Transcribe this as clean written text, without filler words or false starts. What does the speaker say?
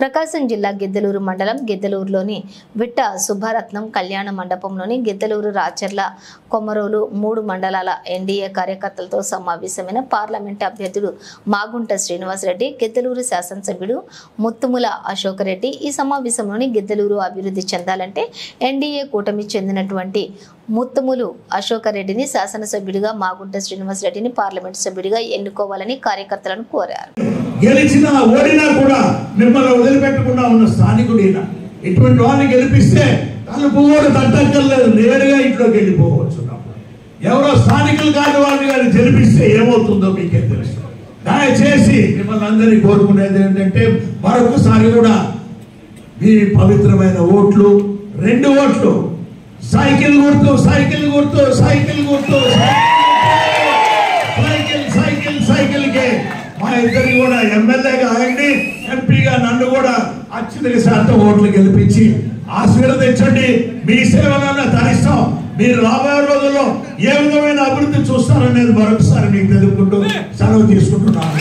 ప్రకాశం జిల్లా గిద్దలూరు మండలం గిద్దలూరులోని విట్ట సుబ్బారత్నం కళ్యాణ మండపంలోని గిద్దలూరు రాచర్ల కొమరోలు 3 మండలాల ఎన్డీఏ కార్యకర్తలతో సమావేశమైన పార్లమెంట్ అభ్యర్థుడు మాగుంట శ్రీనివాస్ రెడ్డి, గిద్దలూరు శాసనసభ్యుడు ముత్తుముల అశోక్ రెడ్డి ఈ సమావేశంలోని గిద్దలూరు అభివృద్ధి చెందాలంటే ఎన్డీఏ కూటమి చెందినటువంటి ముత్తుములు అశోక్ రెడ్డిని శాసనసభ్యుడిగా, మాగుంట శ్రీనివాస్ రెడ్డిని పార్లమెంట్ సభ్యుడిగా ఎన్నుకోవాలని కార్యకర్తలను కోరారు. గెలిచినా ఓడినా కూడా మిమ్మల్ని వదిలిపెట్టకుండా ఉన్న స్థానికుడినా ఇటువంటి వారిని గెలిపిస్తే తలుపు కూడా తట్టక్కర్లేదు, నేరుగా ఇంట్లోకి వెళ్ళిపోవచ్చు. ఎవరో స్థానికులు కాని వారిని కానీ గెలిపిస్తే ఏమవుతుందో మీకే తెలుసు. దయచేసి మిమ్మల్ని అందరినీ కోరుకునేది ఏంటంటే మరొకసారి కూడా మీ పవిత్రమైన ఓట్లు 2 ఓట్లు సైకిల్ గుర్తు సైకిల్ గుర్తు సైకిల్ గుర్తు సైకిల్ సైకిల్ సైకిల్కే మా ఇద్దరిని కూడా ఎమ్మెల్యేగా అయ్యండి, ఎంపీగా నన్ను కూడా అత్యధిక శాతం ఓట్లు గెలిపించి ఆశీర్వదించండి. మీ సేవలను తరిస్తాం. మీరు రాబోయే రోజుల్లో ఏ విధమైన అభివృద్ధి చూస్తారనేది మరొకసారి మీకు తెలుపుకుంటూ సెలవు తీసుకుంటున్నాను.